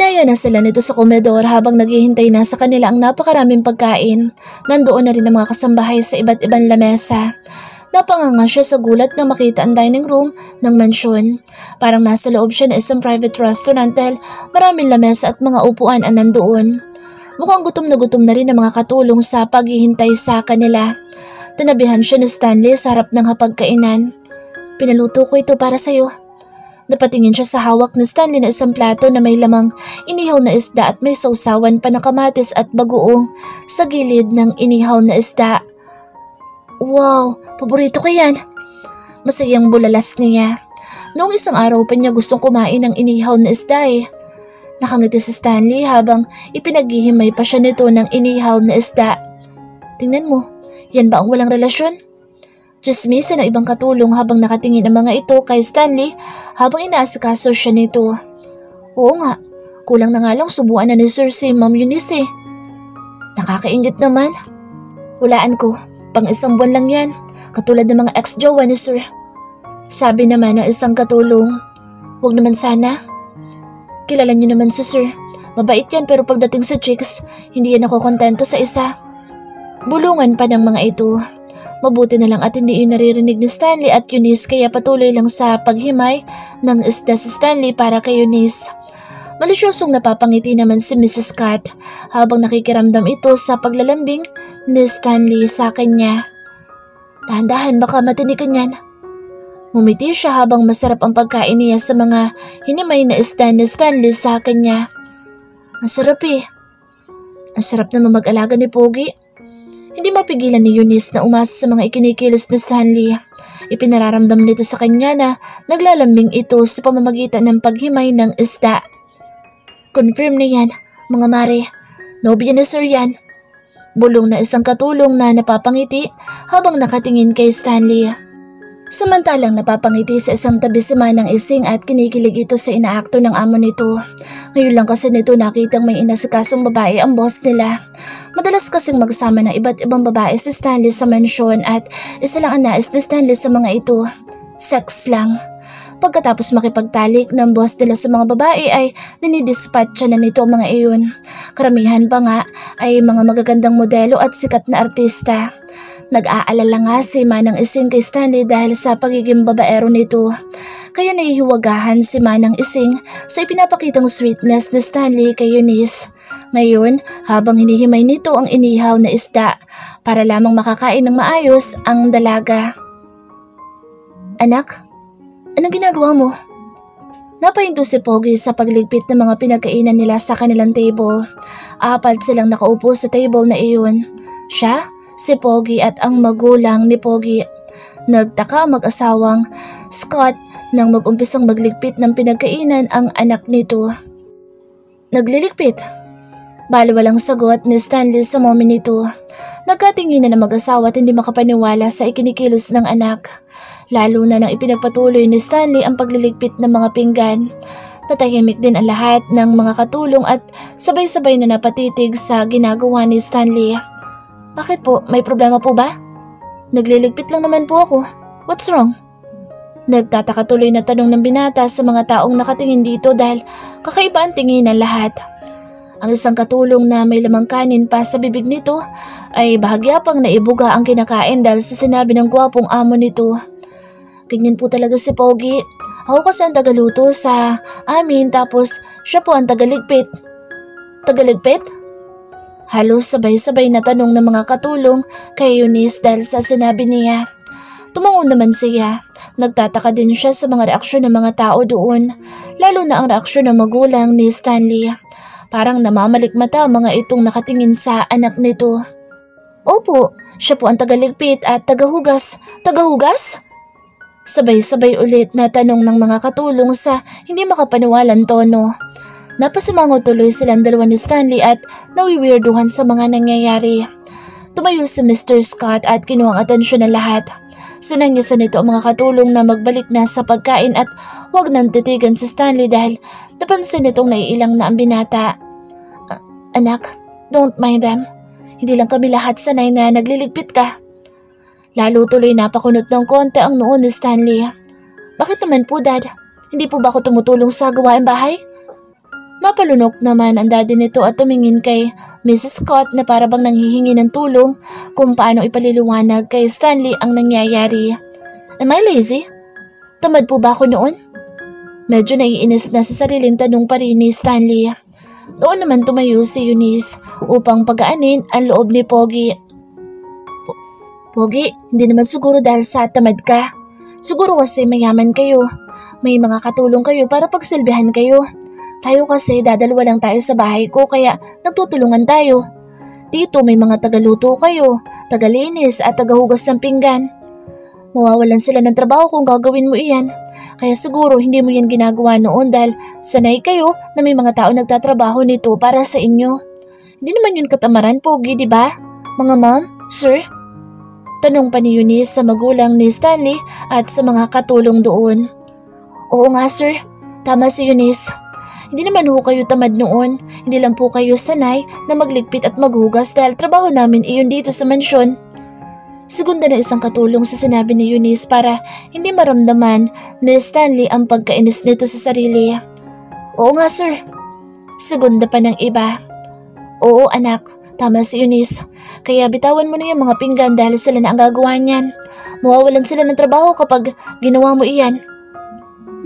Niyaya na sila nito sa komedor habang naghihintay na sa kanila ang napakaraming pagkain. Nandoon na rin ang mga kasambahay sa iba't ibang lamesa. Napanganga siya sa gulat na makita ang dining room ng mansyon. Parang nasa loob siya ng isang private restaurant dahil maraming lamesa at mga upuan ang nandoon. Mukhang gutom na rin ang mga katulong sa paghihintay sa kanila. Tinabihan siya ni Stanley sa harap ng hapagkainan. Pinaluto ko ito para sa'yo. Napatingin siya sa hawak ni Stanley na isang plato na may lamang inihaw na isda at may sausawan pa na kamatis at bagoong sa gilid ng inihaw na isda. Wow, paborito ko yan. Masayang bulalas niya. Noong isang araw pa niya gustong kumain ng inihaw na isda eh. Nakangiti si Stanley habang ipinaghihimay pa siya nito ng inihaw na isda. Tingnan mo, yan ba ang walang relasyon? Chismisan ng ibang katulong habang nakatingin ang mga ito kay Stanley habang inaasikaso siya nito. Oo nga, kulang na nga lang subuan na ni Sir si Ma'am Eunice. Nakakaingit naman. Hulaan ko, pang isang buwan lang yan, katulad ng mga ex-jowa ni Sir. Sabi naman ng isang katulong, huwag naman sana. Kilala niyo naman si Sir, mabait yan pero pagdating sa chicks, hindi yan ako kontento sa isa. Bulungan pa ng mga ito. Mabuti na lang at hindi yun naririnig ni Stanley at Eunice kaya patuloy lang sa paghimay ng isda si Stanley para kay Eunice. Malisyosong napapangiti naman si Mrs. Scott habang nakikiramdam ito sa paglalambing ni Stanley sa kanya. Dahan-dahan baka matinikan yan. Ngumiti siya habang masarap ang pagkain niya sa mga hinimay na isda ni Stanley sa kanya. Ang sarap eh. Ang sarap naman mag-alaga ni Pogi. Hindi mapigilan ni Eunice na umasa sa mga ikinikilos ni Stanley. Ipinararamdam nito sa kanya na naglalambing ito sa pamamagitan ng paghimay ng isda. Confirm na yan, mga mare. Nobya na Sir yan. Bulong na isang katulong na napapangiti habang nakatingin kay Stanley. Samantalang napapangiti sa isang tabi si Manang Ising at kinikilig ito sa inaakto ng amo nito. Ngayon lang kasi nito nakitang may inasikasong babae ang boss nila. Madalas kasing magsama ng iba't ibang babae si Stanley sa mansyon at isa lang ang nais ni Stanley sa mga ito. Sex lang. Pagkatapos makipagtalik ng boss nila sa mga babae ay dinidispatcha na nito ang mga iyon. Karamihan pa nga ay mga magagandang modelo at sikat na artista. Nag-aalala nga si Manang Ising kay Stanley dahil sa pagiging babaero nito. Kaya nahihiwagahan si Manang Ising sa ipinapakitang sweetness ni Stanley kay Eunice. Ngayon, habang hinihimay nito ang inihaw na isda para lamang makakain ng maayos ang dalaga. Anak, anong ginagawa mo? Napahinto si Pogi sa pagligpit ng mga pinagkainan nila sa kanilang table. Apat silang nakaupo sa table na iyon. Siya, si Pogi at ang magulang ni Pogi. Nagtaka ang mag-asawang Scott nang mag-umpisang magligpit ng pinagkainan ang anak nito. Nagliligpit? Baliwalang sagot ni Stanley sa mommy nito. Nagkatinginan ng mag-asawa at hindi makapaniwala sa ikinikilos ng anak. Lalo na nang ipinagpatuloy ni Stanley ang pagliligpit ng mga pinggan. Tatahimik din ang lahat ng mga katulong at sabay-sabay na napatitig sa ginagawa ni Stanley. Bakit po? May problema po ba? Nagliligpit lang naman po ako. What's wrong? Nagtataka tuloy na tanong ng binata sa mga taong nakatingin dito dahil kakaiba ang tingin ng lahat. Ang isang katulong na may lamang kanin pa sa bibig nito ay bahagya pang naibuga ang kinakain dahil sa sinabi ng gwapong amo nito. Ganyan po talaga si Pogi. Ako kasi ang tagaluto sa amin tapos siya po ang tagaligpit. Tagaligpit? Halos sabay-sabay na tanong ng mga katulong kay Eunice dahil sa sinabi niya. Tumango naman siya. Nagtataka din siya sa mga reaksyon ng mga tao doon, lalo na ang reaksyon ng magulang ni Stanley. Parang namamalikmata ang mga itong nakatingin sa anak nito. Opo, siya po ang tagaligpit at tagahugas. Tagahugas? Sabay-sabay ulit na tanong ng mga katulong sa hindi makapaniwalang tono. Napasimango tuloy silang dalawa ni Stanley at nawiwirduhan sa mga nangyayari. Tumayo si Mr. Scott at kinuha ang atensyon ng lahat. Sinangyasan nito ang mga katulong na magbalik na sa pagkain at huwag nang titigan si Stanley dahil napansin nitong naiilang na ang binata. Anak, don't mind them. Hindi lang kami lahat sanay na nagliligpit ka. Lalo tuloy napakunot ng konti ang noon ni Stanley. Bakit naman po, Dad? Hindi po ba ako tumutulong sa gawaing bahay? Napalunok naman ang daddy nito at tumingin kay Mrs. Scott na para bang nanghihingi ng tulong kung paano ipaliliwanag kay Stanley ang nangyayari. Am I lazy? Tamad po ba ako noon? Medyo naiinis na sa sariling tanong pa rin ni Stanley. Doon naman tumayo si Eunice upang pagaanin ang loob ni Pogi. Pogi, hindi naman siguro dahil sa tamad ka. Siguro kasi mayaman kayo. May mga katulong kayo para pagsilbihan kayo. Tayo kasi dadalawa lang tayo sa bahay ko kaya nagtutulungan tayo. Dito may mga tagaluto kayo, tagalinis at tagahugas ng pinggan. Mawawalan sila ng trabaho kung gagawin mo iyan. Kaya siguro hindi mo yan ginagawa noon dahil sanay kayo na may mga tao nagtatrabaho nito para sa inyo. Hindi naman yun katamaran, Pogi, di ba? Mga ma'am, sir? Tanong pa ni Eunice sa magulang ni Stanley at sa mga katulong doon. Oo nga, sir. Tama si Eunice. Hindi naman ho kayo tamad noon. Hindi lang po kayo sanay na magligpit at maghugas dahil trabaho namin iyon dito sa mansyon. Segunda na isang katulong sa sinabi ni Eunice para hindi maramdaman ni Stanley ang pagkainis nito sa sarili. Oo nga, sir. Segunda pa ng iba. Oo, anak. Tama si Eunice. Kaya bitawan mo na yung mga pinggan dahil sila na ang gagawa niyan. Mawawalan sila ng trabaho kapag ginawa mo iyan.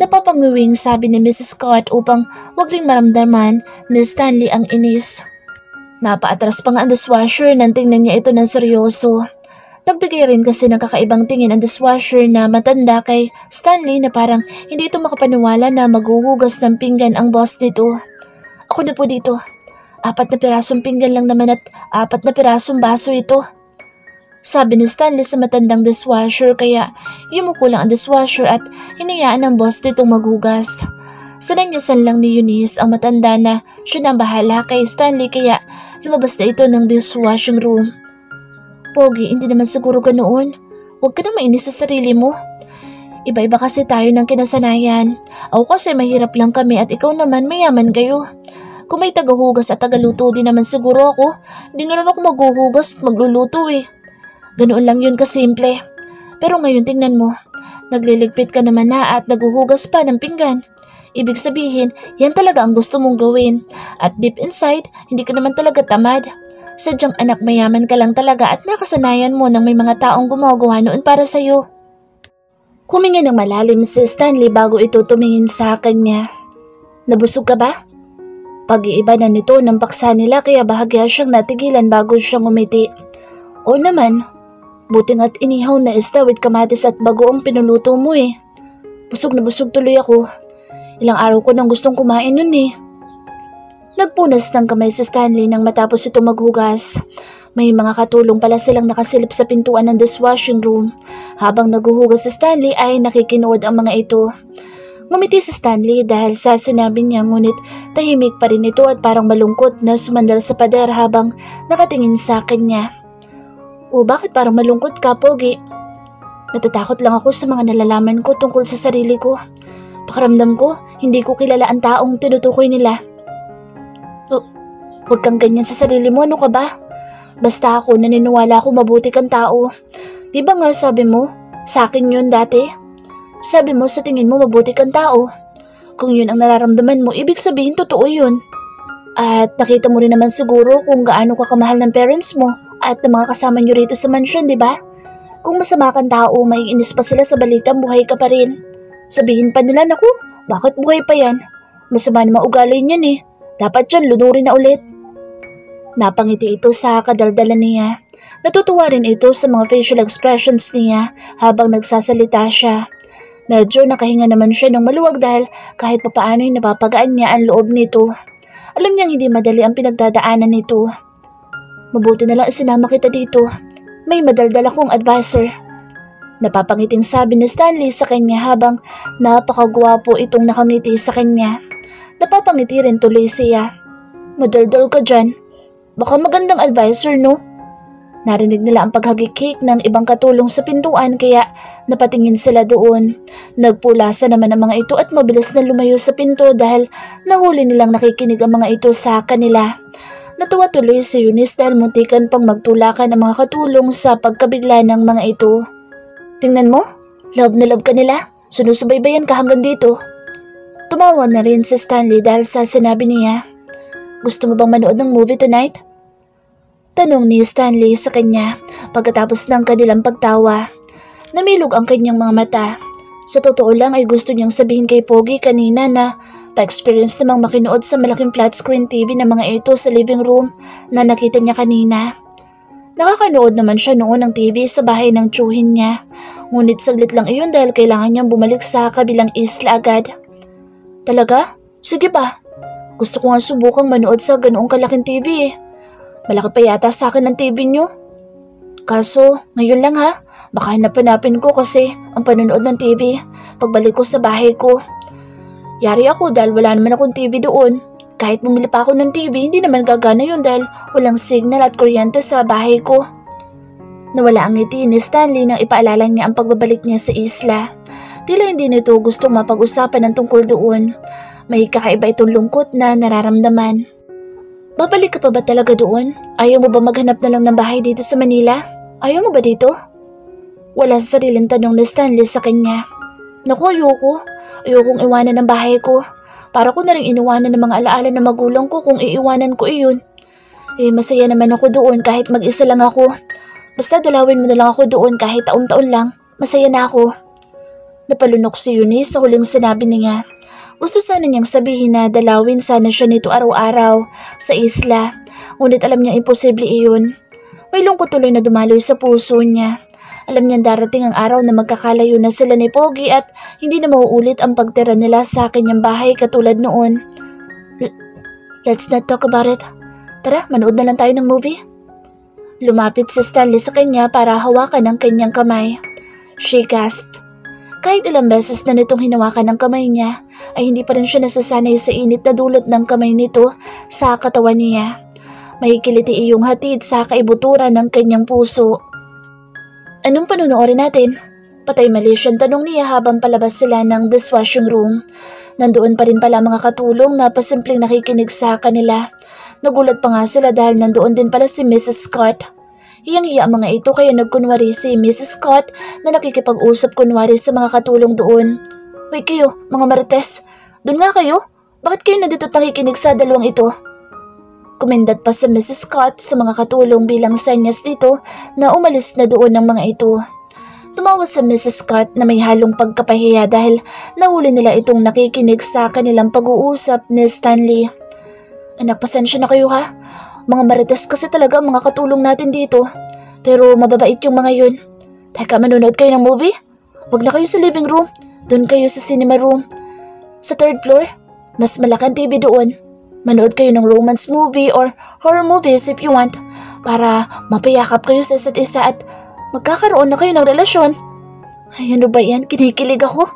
Napapanguwing sabi ni Mrs. Scott upang wag ring maramdaman ni Stanley ang inis. Napaatras pa nga ang dishwasher nang tingnan niya ito ng seryoso. Nagbigay rin kasi ng kakaibang tingin ang dishwasher na matanda kay Stanley na parang hindi ito makapaniwala na maghuhugas ng pinggan ang boss nito. Ako na po dito. 4 na pirasong pinggan lang naman at 4 na pirasong baso ito. Sabi ni Stanley sa matandang dishwasher kaya yumuko lang ang dishwasher at hinayaan ng boss nitong maghugas. Sinanyasan lang ni Eunice ang matanda na siya na ang bahala kay Stanley kaya lumabas na ito ng dishwashing room. Pogi, hindi naman siguro ganoon. Huwag ka na mainis sa sarili mo. Iba-iba kasi tayo ng kinasanayan. Ako kasi mahirap lang kami at ikaw naman mayaman kayo. Kung may tagahugas at tagaluto din naman siguro ako, hindi na rin ako maghuhugas at magluluto eh. Ganoon lang yun kasimple. Pero ngayon tingnan mo, nagliligpit ka naman na at naghuhugas pa ng pinggan. Ibig sabihin, yan talaga ang gusto mong gawin. At deep inside, hindi ka naman talaga tamad. Sadyang anak mayaman ka lang talaga at nakasanayan mo nang may mga taong gumagawa noon para sa'yo. Huminga ng malalim si Stanley bago ito tumingin sa kanya. Nabusog ka ba? Pag-iiba na nito ng paksa nila kaya bahagya siyang natigilan bago siyang umiti. Oo naman. Buti nga't inihaw na isda with kamatis at bagoong pinuluto mo eh. Busog na busog tuloy ako. Ilang araw ko nang gustong kumain nun eh. Nagpunas ng kamay si Stanley nang matapos ito maghugas. May mga katulong pala silang nakasilip sa pintuan ng dishwashing room. Habang naghuhugas si Stanley ay nakikinood ang mga ito. Ngumiti si Stanley dahil sa sinabi niya ngunit tahimik pa rin ito at parang malungkot na sumandal sa pader habang nakatingin sa kanya. O bakit parang malungkot ka, Pogi? Natatakot lang ako sa mga nalalaman ko tungkol sa sarili ko. Pakiramdam ko, hindi ko kilala ang taong tinutukoy nila. Huwag kang ganyan sa sarili mo, ano ka ba? Basta ako naniniwala ako mabuti kang tao. Di ba nga sabi mo, sa akin yun dati? Sabi mo sa tingin mo mabuti kang tao. Kung yun ang nararamdaman mo, ibig sabihin totoo yun. At nakita mo rin naman siguro kung gaano ka kamahal ng parents mo at ng mga kasama nyo rito sa mansyon, di ba? Kung masama kang tao, maiinis pa sila sa balitang buhay ka pa rin. Sabihin pa nila, naku, bakit buhay pa yan? Masama na maugali niyan eh. Dapat yan, lunurin na ulit. Napangiti ito sa kadaldalan niya. Natutuwa rin ito sa mga facial expressions niya habang nagsasalita siya. Medyo nakahinga naman siya ng maluwag dahil kahit papaano ay napapagaan niya ang loob nito. Alam niyang hindi madali ang pinagdadaanan nito. Mabuti na lang isinama kita dito. May madaldal akong advisor. Napapangiting sabi ni Stanley sa kanya habang napakagwapo itong nakangiti sa kanya. Napapangiti rin tuloy siya. Madaldal ka dyan. Baka magandang advisor, no? Narinig nila ang paghagikik ng ibang katulong sa pintuan kaya napatingin sila doon. Nagpulasa naman ang mga ito at mabilis na lumayo sa pinto dahil nahuli nilang nakikinig ang mga ito sa kanila. Natuwa tuloy si Eunice dahil muntikan pang magtulakan ang mga katulong sa pagkabigla ng mga ito. Tingnan mo, love na love ka nila. Sinusubaybayan ka hanggang dito. Tumawa na rin si Stanley dahil sa sinabi niya. Gusto mo bang manood ng movie tonight? Tanong ni Stanley sa kanya pagkatapos ng kanilang pagtawa. Namilog ang kanyang mga mata. Sa totoo lang ay gusto niyang sabihin kay Pogi kanina na pa-experience namang makinood sa malaking flat screen TV ng mga ito sa living room na nakita niya kanina. Nakakanood naman siya noon ng TV sa bahay ng tiyuhin niya. Ngunit saglit lang iyon dahil kailangan niyang bumalik sa kabilang isla agad. Talaga? Sige pa. Gusto ko nga subukang manood sa ganoong kalaking TV eh. Malaki pa yata sa akin ang TV niyo. Kaso, ngayon lang ha. Baka hanap-hanapin ko kasi ang panonood ng TV pagbalik ko sa bahay ko. Yari ako dahil wala naman akong TV doon. Kahit bumili pa ako ng TV, hindi naman gagana yun dahil walang signal at kuryente sa bahay ko. Nawala ang ngiti ni Stanley nang ipaalala niya ang pagbabalik niya sa isla. Tila hindi nito gusto mapag-usapan ng tungkol doon. May kakaiba itong lungkot na nararamdaman. Babalik ka pa ba talaga doon? Ayaw mo ba maghanap na lang ng bahay dito sa Manila? Ayaw mo ba dito? Wala sa sariling tanong ni Stanley sa kanya. Naku, ayoko. Ayokong iwanan ng bahay ko. Para ko na rin iniwanan ng mga alaala ng magulang ko kung iiwanan ko iyon. Masaya naman ako doon kahit mag-isa lang ako. Basta dalawin mo na lang ako doon kahit taon-taon lang. Masaya na ako. Napalunok si Eunice sa huling sinabi niya. Gusto sana niyang sabihin na dalawin sana siya nito araw-araw sa isla. Ngunit alam niya imposible iyon. May lungkot tuloy na dumaloy sa puso niya. Alam niyang darating ang araw na magkakalayo na sila ni Pogi at hindi na mauulit ang pagtira nila sa kanyang bahay katulad noon. Let's not talk about it. Tara, manood na lang tayo ng movie. Lumapit si Stanley sa kanya para hawakan ang kanyang kamay. She gasped. Kahit ilang beses na nitong hinawakan ang kamay niya, ay hindi pa rin siya nasasanay sa init na dulot ng kamay nito sa katawan niya. May kiliti iyong hatid sa kaibuturan ng kanyang puso. Anong panunuorin natin? Patay mali siyang tanong niya habang palabas sila ng dishwashing room. Nandoon pa rin pala mga katulong na pasimpleng nakikinig sa kanila. Nagulat pa nga sila dahil nandoon din pala si Mrs. Scott. Hiyang-hiya ang mga ito kaya nagkunwari si Mrs. Scott na nakikipag-usap kunwari sa mga katulong doon. Hoy kayo, mga marites, doon nga kayo? Bakit kayo nandito at nakikinig sa dalawang ito? Kumendat pa sa Mrs. Scott sa mga katulong bilang senyas dito na umalis na doon ng mga ito. Tumawa sa Mrs. Scott na may halong pagkapahiya dahil nahuli nila itong nakikinig sa kanilang pag-uusap ni Stanley. Anak, pasensya na kayo ha. Mga marites kasi talaga mga katulong natin dito. Pero mababait yung mga yun. Teka, manonood kayo ng movie? Huwag na kayo sa living room. Doon kayo sa cinema room. Sa third floor, mas malaking TV doon. Manood kayo ng romance movie or horror movies if you want para mapayakap kayo sa isa't isa at magkakaroon na kayo ng relasyon. Ay, ano ba yan? Kinikilig ako.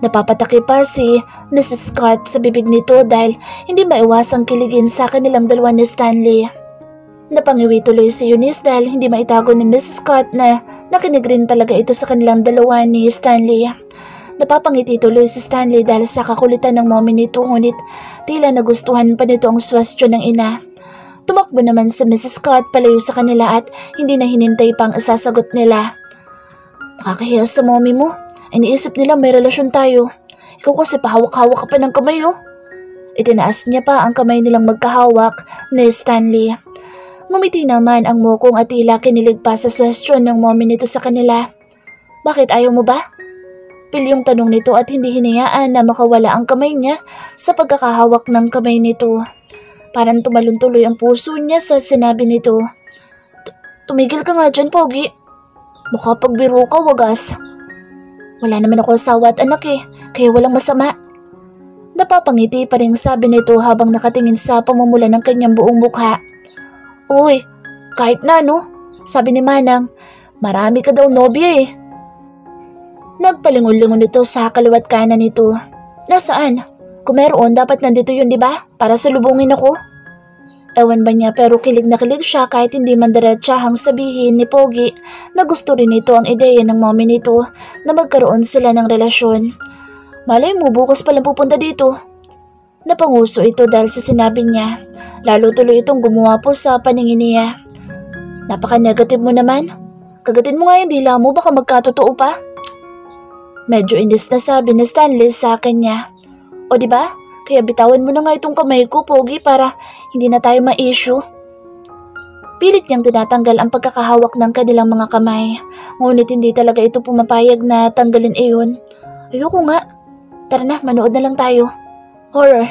Napapataki pa si Mrs. Scott sa bibig nito dahil hindi maiwasang kiligin sa kanilang dalawa ni Stanley. Napangiwi tuloy si Eunice dahil hindi maitago ni Mrs. Scott na nakinig rin talaga ito sa kanilang dalawa ni Stanley. Napapangiti tuloy si Stanley dahil sa kakulitan ng mommy nito ngunit tila nagustuhan pa nito ang swestyon ng ina. Tumakbo naman si Mrs. Scott palayo sa kanila at hindi na hinintay pang sasagot nila. Nakakahiya sa mommy mo. Iniisip nila may relasyon tayo. Ikaw kasi pahawak-hawak ka pa ng kamay oh. Itinaas niya pa ang kamay nilang magkahawak ni Stanley. Ngumiti naman ang mukong at tila kinilig pa sa swestyon ng mommy nito sa kanila. Bakit ayaw mo ba? Pilyong tanong nito at hindi hinayaan na makawala ang kamay niya sa pagkakahawak ng kamay nito. Parang tumalon tuloy ang puso niya sa sinabi nito. Tumigil ka nga dyan, Pogi. Mukha pagbiro ka, wagas. Wala naman ako asawa at anak eh, kaya walang masama. Napapangiti pa rin sabi nito habang nakatingin sa pamumula ng kanyang buong mukha. Uy, kahit na no, sabi ni Manang, marami ka daw nobya eh. Nagpalingon-lingon nito sa kaliwat kanan nito. Nasaan? Kung meron, dapat nandito yun, di ba? Para salubungin ako. Ewan ba niya pero kilig na kilig siya kahit hindi man diretsahang sabihin ni Pogi na gusto rin nito ang ideya ng mommy nito na magkaroon sila ng relasyon. Malay mo, bukas palang pupunta dito. Napanguso ito dahil sa sinabi niya. Lalo tuloy itong gumawa po sa paningin niya. Napaka-negative mo naman. Kagatin mo nga yung dila mo, baka magkatotoo pa. Medyo inis na sabi ni Stanley sa kanya. O diba? Kaya bitawan mo na nga itong kamay ko, Pogi, para hindi na tayo ma-issue. Pilit niyang tinatanggal ang pagkakahawak ng kanilang mga kamay. Ngunit hindi talaga ito pumapayag na tanggalin iyon. Ayoko nga. Tara na, manood na lang tayo. Horror.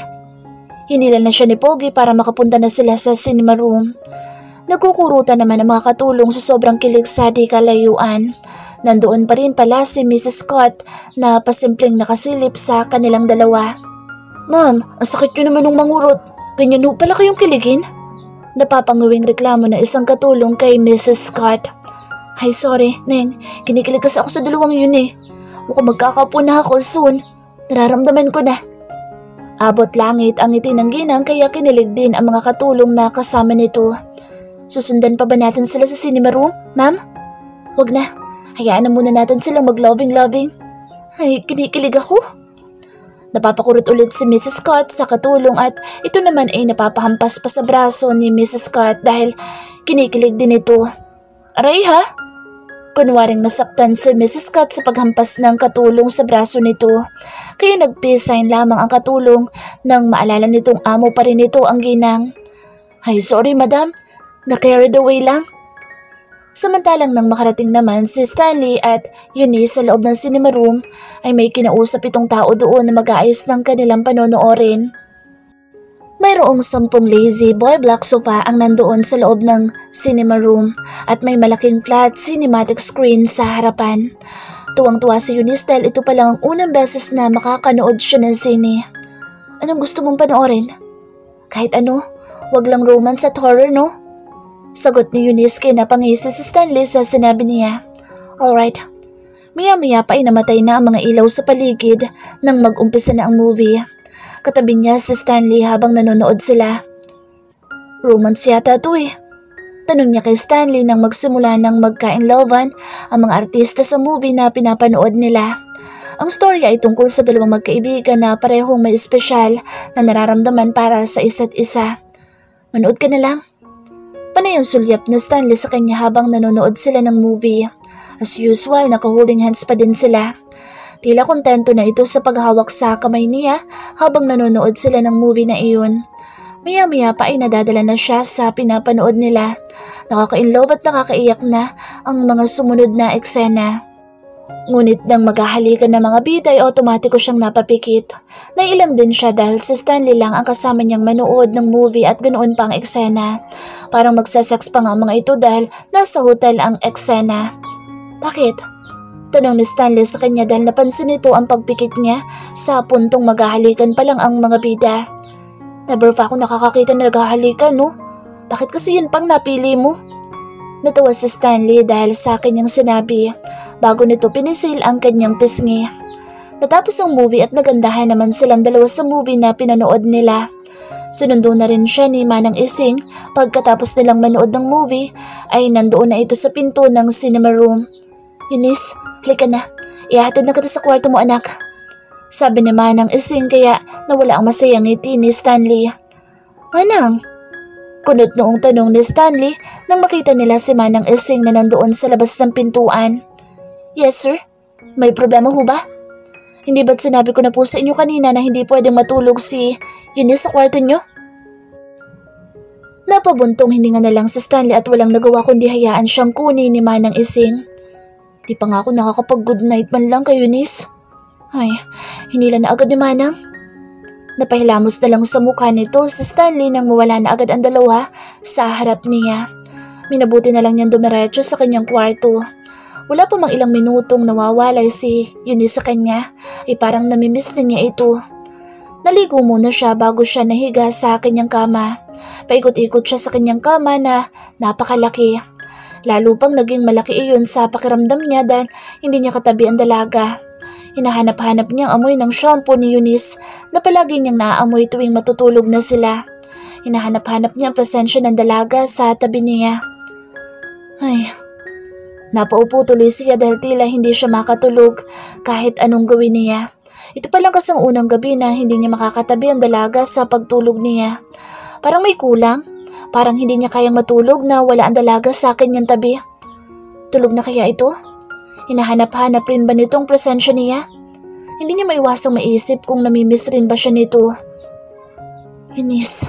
Hinila na siya ni Pogi para makapunta na sila sa cinema room. Nagkukurutan naman ang mga katulong sa sobrang kilig sa di kalayuan. Nandoon pa rin pala si Mrs. Scott na pasimpleng nakasilip sa kanilang dalawa. Ma'am, ang sakit nyo naman ng mangurot. Ganyan ho pala kayong kiligin? Napapanguwing reklamo ng isang katulong kay Mrs. Scott. Ay sorry, Neng. Kinikilig kasi ako sa dalawang yun eh. Mukhang magkakapo na ako soon. Nararamdaman ko na. Abot langit ang ngiti ng ginang kaya kinilig din ang mga katulong na kasama nito. Susundan pa ba natin sila sa cinema room, ma'am? Huwag na. Hayaan na muna natin silang mag-loving-loving. Ay, kinikilig ako. Napapakurot ulit si Mrs. Scott sa katulong at ito naman ay napapahampas pa sa braso ni Mrs. Scott dahil kinikilig din ito. Aray ha? Kunwaring nasaktan si Mrs. Scott sa paghampas ng katulong sa braso nito. Kaya nag-peace sign lamang ang katulong nang maalala nitong amo pa rin ito ang ginang. Ay sorry madam, na-carried away lang. Samantalang nang makarating naman si Stanley at Eunice sa loob ng cinema room ay may kinausap itong tao doon na mag-aayos ng kanilang panonoorin. Mayroong 10 lazy boy black sofa ang nandoon sa loob ng cinema room at may malaking flat cinematic screen sa harapan. Tuwang-tuwa si Eunice dahil ito pa lang ang unang beses na makakanood siya ng sine. Anong gusto mong panoorin? Kahit ano, wag lang romance at horror no? Sagot ni Eunice kay napangisi si Stanley sa sinabi niya. Alright. Maya-maya pa ay namatay na ang mga ilaw sa paligid nang mag-umpisa na ang movie. Katabi niya si Stanley habang nanonood sila. Romance yata ito eh. Tanong niya kay Stanley nang magsimula ng magkainlovan ang mga artista sa movie na pinapanood nila. Ang storya ay tungkol sa dalawang magkaibigan na parehong may espesyal na nararamdaman para sa isa't isa. Manood ka na lang. Panay ang sulyap na Stanley sa kanya habang nanonood sila ng movie. As usual, naka-holding hands pa din sila. Tila kontento na ito sa paghawak sa kamay niya habang nanonood sila ng movie na iyon. Maya-maya pa ay nadadala na siya sa pinapanood nila. Nakaka-inlove at nakakaiyak na ang mga sumunod na eksena. Ngunit nang maghahalikan ng mga bida ay otomatiko siyang napapikit. Nailang din siya dahil si Stanley lang ang kasama niyang manood ng movie at ganoon pa ang eksena. Parang magsasex pa nga ang mga ito dahil nasa hotel ang eksena. Bakit? Tanong ni Stanley sa kanya dahil napansin nito ang pagpikit niya sa puntong maghahalikan pa lang ang mga bida. Never pa ako nakakakita na naghahalikan no? Bakit kasi yun pang napili mo? Natawa si Stanley dahil sa kanyang sinabi bago nito pinisil ang kanyang pisngi. Natapos ang movie at nagandahan naman silang dalawa sa movie na pinanood nila. Sunundo na rin siya ni Manang Ising pagkatapos nilang manood ng movie ay nandoon na ito sa pinto ng cinema room. Eunice, halika na. Ihatid na kita sa kwarto mo anak. Sabi ni Manang Ising kaya nawala ang masayang ngiti ni Stanley. Manang? Kunot noong tanong ni Stanley nang makita nila si Manang Ising na nandoon sa labas ng pintuan. Yes sir, may problema ho ba? Hindi ba't sinabi ko na po sa inyo kanina na hindi pwedeng matulog si Eunice sa kwarto nyo? Napabuntong hininga na lang si Stanley at walang nagawa kundi hayaan siyang kunin ni Manang Ising. Di pa nga ako nakakapag-good night man lang kay Eunice. Ay, hinila na agad ni Manang. Napahilamos na lang sa mukha nito si Stanley nang mawala na agad ang dalawa sa harap niya. Minabuti na lang niyang dumiretso sa kanyang kwarto. Wala pa mang ilang minutong nawawalay si Eunice sa kanya ay parang namimiss na niya ito. Naligo muna siya bago siya nahiga sa kanyang kama. Paikot-ikot siya sa kanyang kama na napakalaki. Lalo pang naging malaki iyon sa pakiramdam niya dahil hindi niya katabi ang dalaga. Hinahanap-hanap niyang amoy ng shampoo ni Eunice na palagi niyang naaamoy tuwing matutulog na sila. Hinahanap-hanap niya ang presensya ng dalaga sa tabi niya. Ay, napaupo tuloy siya dahil tila hindi siya makatulog kahit anong gawin niya. Ito pa lang kasang unang gabi na hindi niya makakatabi ang dalaga sa pagtulog niya. Parang may kulang, parang hindi niya kayang matulog na wala ang dalaga sa kanyang tabi. Tulog na kaya ito? Hinahanap-hanap rin ba nitong presensya niya? Hindi niya maiwasang maisip kung namimiss rin ba siya nito. Eunice.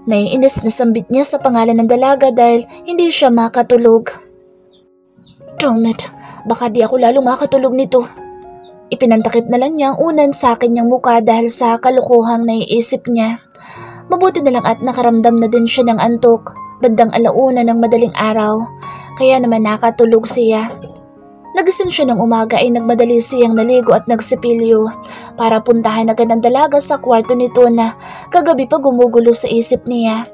Naiinis na sambit niya sa pangalan ng dalaga dahil hindi siya makatulog. Damn it, baka di ako lalo makatulog nito. Ipinantakip na lang niya ang unan sa akin niyang mukha dahil sa kalukuhang naiisip niya. Mabuti na lang at nakaramdam na din siya ng antok bandang alauna ng madaling araw, kaya naman nakatulog siya. Nagising siya ng umaga ay nagmadali siyang naligo at nagsipilyo para puntahan agad ang dalaga sa kwarto nito na kagabi pa gumugulo sa isip niya.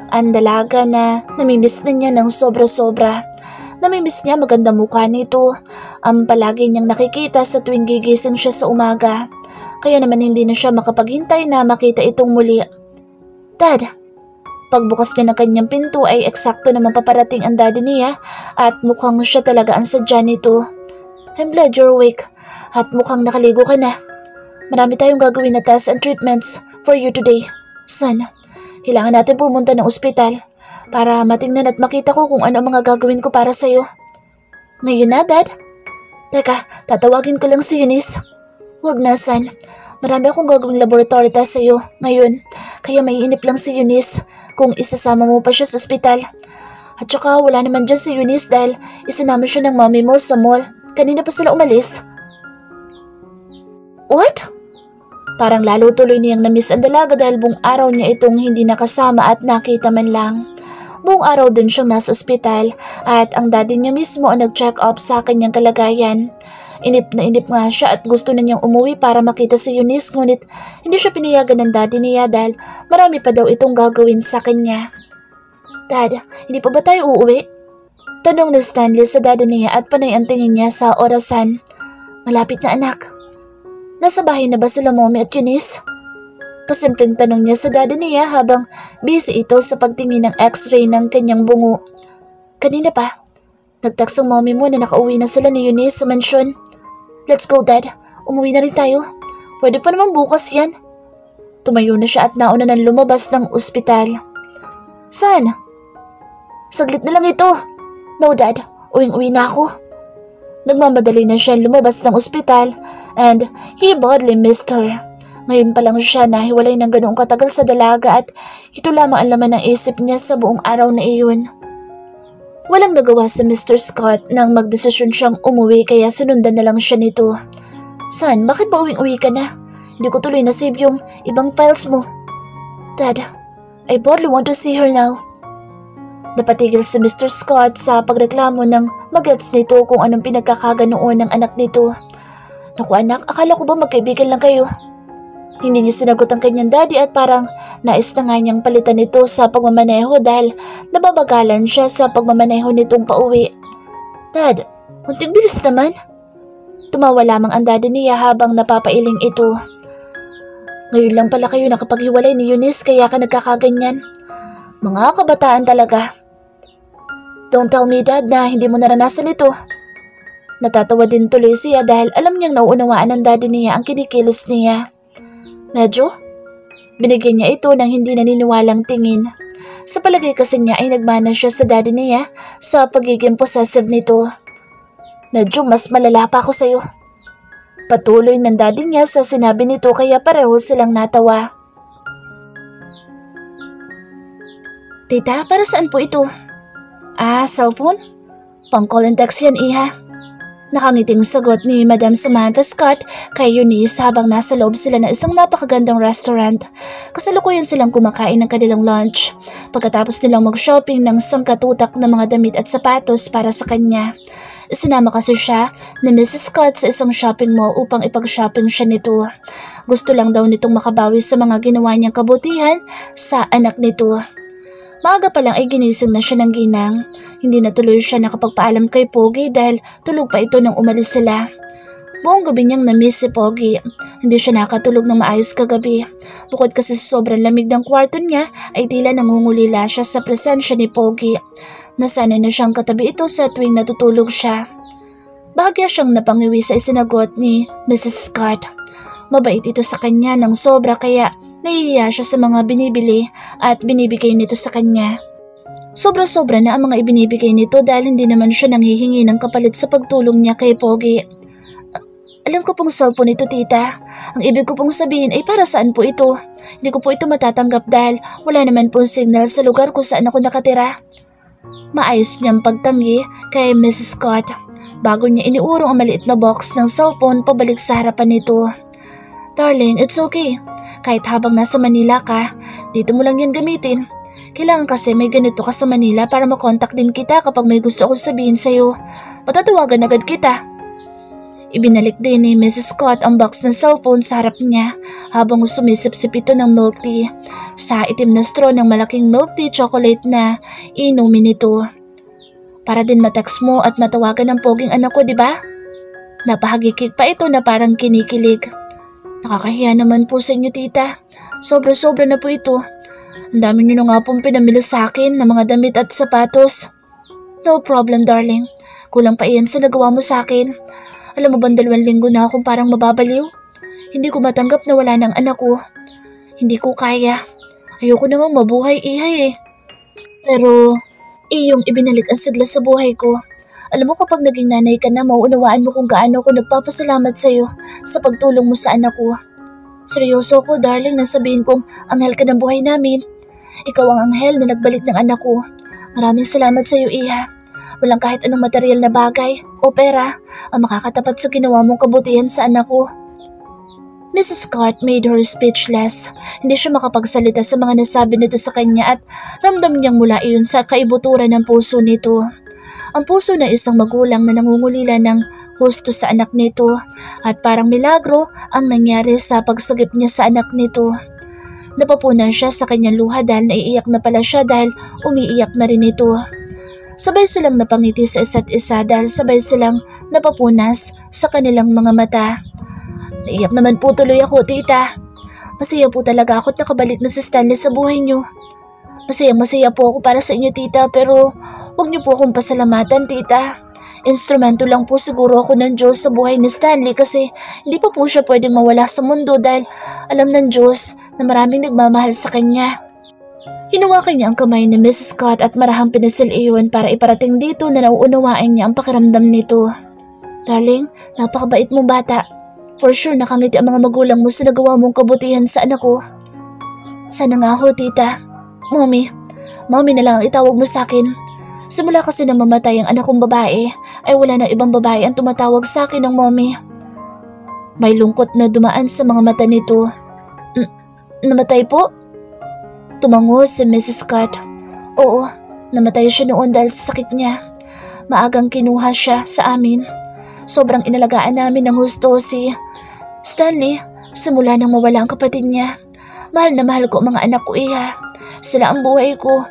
Ang dalaga na namimiss na niya ng sobra-sobra. Namimiss niya magandang mukha nito, ang palagi niyang nakikita sa tuwing gigising siya sa umaga. Kaya naman hindi na siya makapaghintay na makita itong muli. Dad! Pagbukas niya ng kanyang pinto ay eksakto na mapaparating ang daddy niya at mukhang siya talaga ang sadya nito. I'm glad you're awake at mukhang nakaligo ka na. Marami tayong gagawin na tests and treatments for you today. Son, kailangan natin pumunta ng ospital para matingnan at makita ko kung ano ang mga gagawin ko para sa'yo. Ngayon na, Dad? Teka, tatawagin ko lang si Eunice. Huwag na, son. Marami akong gagawing laboratory test sa'yo ngayon, kaya maiinip lang si Eunice kung isasama mo pa siya sa ospital. At saka wala naman dyan si Eunice dahil isinama siya ng mommy mo sa mall. Kanina pa sila umalis. What? Parang lalo tuloy niyang namiss ang dalaga dahil buong araw niya itong hindi nakasama at nakita man lang. Buong araw din siyang nasa ospital at ang daddy niya mismo ang nag-check up sa kanyang kalagayan. Inip na inip nga siya at gusto na niyang umuwi para makita si Eunice ngunit hindi siya pinayagan ng daddy niya dahil marami pa daw itong gagawin sa kanya. Dad, hindi pa ba tayo uuwi? Tanong ni Stanley sa daddy niya at panay ang tingin niya sa orasan. Malapit na anak. Nasa bahay na ba sila mommy at Eunice? Pasimpleng tanong niya sa daddy niya habang busy ito sa pagtingin ng x-ray ng kanyang bungo. Kanina pa. Nag-text ang mommy mo na nakauwi na sila ni Eunice sa mansyon. Let's go, Dad. Umuwi na rin tayo. Pwede pa naman bukas yan. Tumayo na siya at nauna nang lumabas ng ospital. Saan? Saglit na lang ito. No, Dad. Uwing-uwi na ako. Nagmamadali na siya lumabas ng ospital and he badly missed her. Ngayon pa lang siya nahiwalay ng ganoong katagal sa dalaga at ito lamang ang laman ng isip niya sa buong araw na iyon. Walang nagawa sa Mr. Scott nang magdesisyon siyang umuwi kaya sinundan na lang siya nito. Son, bakit ba uwing-uwi ka na? Hindi ko tuloy na-save yung ibang files mo. Dad, I badly want to see her now. Napatigil si Mr. Scott sa pagreklamo ng magets nito kung anong pinagkakaganoon ng anak nito. Naku anak, akala ko ba magkaibigan lang kayo? Hindi niya sinagot ang kanyang daddy at parang nais na nga niyang palitan ito sa pagmamaneho dahil nababagalan siya sa pagmamaneho nitong pauwi. Dad, munting bilis naman. Tumawa lamang ang daddy niya habang napapailing ito. Ngayon lang pala kayo nakapaghiwalay ni Eunice kaya ka nagkakaganyan. Mga kabataan talaga. Don't tell me, Dad, na hindi mo naranasan ito. Natatawa din tuloy siya dahil alam niyang nauunawaan ng daddy niya ang kinikilos niya. Medyo? Binigyan niya ito ng hindi naniniwalang tingin. Sa palagay kasi niya ay nagmana siya sa daddy niya sa pagiging possessive nito. Medyo mas malala pa ako sa'yo. Patuloy ng daddy niya sa sinabi nito kaya pareho silang natawa. Tita, para saan po ito? Cellphone? Pang-call and text yan, iha. Nakangiting sagot ni Madam Samantha Scott kay Eunice habang nasa loob sila ng isang napakagandang restaurant. Kasalukuyan silang kumakain ng kanilang lunch. Pagkatapos nilang mag-shopping ng sangkatutak na mga damit at sapatos para sa kanya. Isinama kasi siya ni Mrs. Scott sa isang shopping mall upang ipag-shopping siya nito. Gusto lang daw nitong makabawi sa mga ginawa niyang kabutihan sa anak nito. Maaga pa lang ay ginising na siya ng ginang. Hindi na tuloy siya nakapagpaalam kay Pogi dahil tulog pa ito nang umalis sila. Buong gabi niyang na-miss si Pogi. Hindi siya nakatulog ng maayos kagabi. Bukod kasi sa sobrang lamig ng kwarto niya ay tila nangungulila siya sa presensya ni Pogi. Nasanay na siyang katabi ito sa tuwing natutulog siya. Bahagya siyang napangiwi sa isinagot ni Mrs. Scott. Mabait ito sa kanya ng sobra kaya nahihiya siya sa mga binibili at binibigay nito sa kanya. Sobra-sobra na ang mga ibinibigay nito dahil hindi naman siya nanghihingi ng kapalit sa pagtulong niya kay Pogi. Alam ko pong cellphone ito, tita. Ang ibig ko pong sabihin ay para saan po ito? Hindi ko po ito matatanggap dahil wala naman pong signal sa lugar kung saan ako nakatira. Maayos niyang pagtanggi kay Mrs. Scott bago niya iniurong ang maliit na box ng cellphone pabalik sa harapan nito. Darling, it's okay. Kahit habang nasa Manila ka, dito mo lang yan gamitin. Kailangan kasi may ganito ka sa Manila para makontak din kita kapag may gusto akong sabihin sa'yo. Matatawagan agad kita. Ibinalik din ni Mrs. Scott ang box ng cellphone sa harap niya habang sumisip-sip ito ng milk tea sa itim na straw ng malaking milk tea chocolate na inumin nito. Para din matext mo at matawagan ang poging anak ko, di ba? Napahagikik pa ito na parang kinikilig. Nakakahiya naman po sa inyo, tita. Sobra-sobra na po ito. Ang dami niyo na nga pong pinamili sa akin ng mga damit at sapatos. No problem, darling. Kulang pa iyan sa nagawa mo sa akin. Alam mo ba, 2 linggo na akong parang mababaliw? Hindi ko matanggap na wala ng anak ko. Hindi ko kaya. Ayoko na nga mabuhay, ihay eh. Pero, iyong ibinalik ang sigla sa buhay ko. Alam mo, kapag naging nanay ka na, mauunawaan mo kung gaano ako nagpapasalamat sa'yo sa pagtulong mo sa anak ko. Seryoso ko, darling, na sabihin kong anghel ka ng buhay namin. Ikaw ang anghel na nagbalik ng anak ko. Maraming salamat sa'yo, iha. Walang kahit anong material na bagay o pera ang makakatapat sa ginawa mong kabutihan sa anak ko. Mrs. Scott made her speechless. Hindi siya makapagsalita sa mga nasabi nito sa kanya at ramdam niyang mula iyon sa kaibuturan ng puso nito. Ang puso ng isang magulang na nangungulila ng husto sa anak nito at parang milagro ang nangyari sa pagsagip niya sa anak nito. Napapunan siya sa kanyang luha dahil naiiyak na pala siya dahil umiiyak na rin ito. Sabay silang napangiti sa isa't isa dahil sabay silang napapunas sa kanilang mga mata. Naiyak naman po tuloy ako, tita. Masaya po talaga ako at nakabalik na si Stanley sa buhay niyo. Masayang-masaya po ako para sa inyo, tita, pero huwag niyo po akong pasalamatan, tita. Instrumento lang po siguro ako ng Diyos sa buhay ni Stanley kasi hindi pa po siya pwedeng mawala sa mundo dahil alam ng Diyos na maraming nagmamahal sa kanya. Hinuwakan niya ang kamay ni Mrs. Scott at marahang pinasil iyon para iparating dito na nauunawaan niya ang pakiramdam nito. Darling, napakabait mong bata. For sure nakangiti ang mga magulang mo sa nagawa mong kabutihan sa anak ko. Sana nga ako, tita. Mommy na lang ang itawag mo sa akin. Simula kasi nang mamatay ang anak kong babae, ay wala na ibang babae ang tumatawag sa akin ng mommy. May lungkot na dumaan sa mga mata nito. Namatay po? Tumango si Mrs. Scott. Oo, namatay siya noon dahil sa sakit niya. Maagang kinuha siya sa amin. Sobrang inalagaan namin ng husto si Stanley simula nang mawala ang kapatid niya. Mahal na mahal ko ang mga anak ko, iha. Sila ang buhay ko.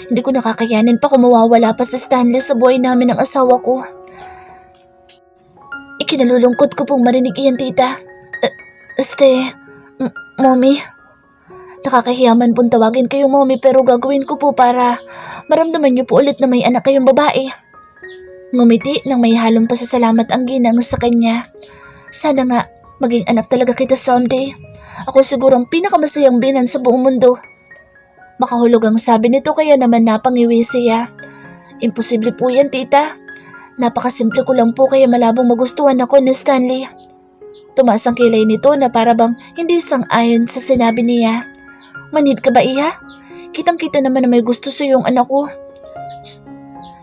Hindi ko nakakayanin pa kung mawawala pa si Stanley sa buhay namin ng asawa ko. Ikinalulungkot ko pong marinig iyan, tita. Mommy. Nakakahiyaman pong tawagin kayong mommy pero gagawin ko po para maramdaman niyo po ulit na may anak kayong babae. Ngumiti nang may halong pasasalamat ang ginang sa kanya. Sana nga maging anak talaga kita someday. Ako siguro ang pinakamasayang binan sa buong mundo. Makahulog ang sabi nito kaya naman napangiwi siya. Imposible po yan, tita. Napakasimple ko lang po kaya malabong magustuhan ako ni Stanley. Tumaas ang kilay nito na parabang hindi sang-ayon sa sinabi niya. Manhid ka ba, iha? Kitang-kita naman na may gusto sa iyong anak ko.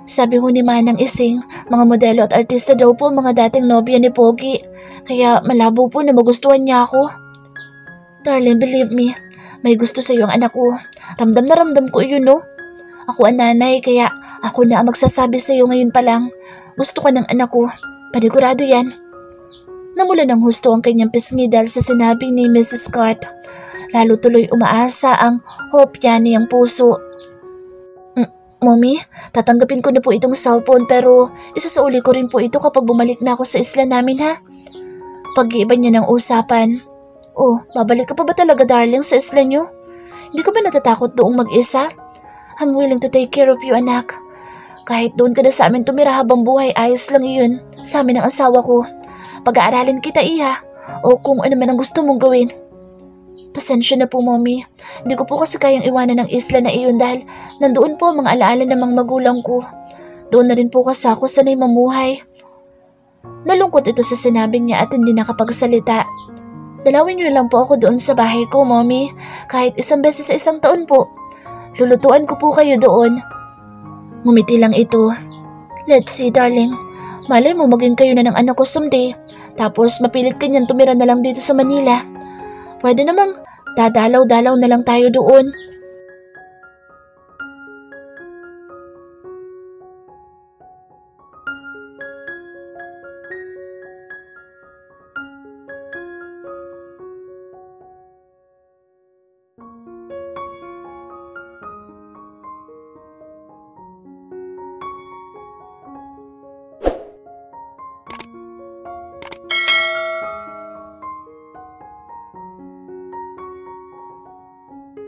Sabi ho ni Manang Ising, mga modelo at artista daw po mga dating nobya ni Pogi. Kaya malabo po na magustuhan niya ako. Darling, believe me, may gusto sa iyong anak ko. Ramdam na ramdam ko iyon, no? Ako ang nanay, kaya ako na ang magsasabi sa iyo ngayon pa lang. Gusto ka ng anak ko. Panigurado yan. Namula ng husto ang kanyang pisngi dahil sa sinabi ni Mrs. Scott. Lalo tuloy umaasa ang hope niya niyang puso. Mommy, tatanggapin ko na po itong cellphone pero isasauli ko rin po ito kapag bumalik na ako sa isla namin, ha? Pag-iiba niya ng usapan. Oh, babalik ka pa ba talaga, darling, sa isla niyo? Hindi ka ba natatakot doong mag-isa? I'm willing to take care of you, anak. Kahit doon ka na sa amin tumira habang buhay, ayos lang iyon sa amin ng asawa ko. Pag-aaralin kita, iha, o kung ano man ang gusto mong gawin. Pasensya na po, mommy. Hindi ko po kasi kayang iwanan ng isla na iyon dahil nandoon po ang mga alaala ng mga magulang ko. Doon na rin po kasi ako sanay mamuhay. Nalungkot ito sa sinabi niya at hindi nakapagsalita. Dalawin niyo lang po ako doon sa bahay ko, Mommy. Kahit isang beses sa isang taon po. Lulutuan ko po kayo doon. Ngumiti lang ito. Let's see, darling. Malay mo maging kayo na ng anak ko someday. Tapos mapilit ka niyan tumira na lang dito sa Manila. Pwede namang dadalaw-dalaw na lang tayo doon.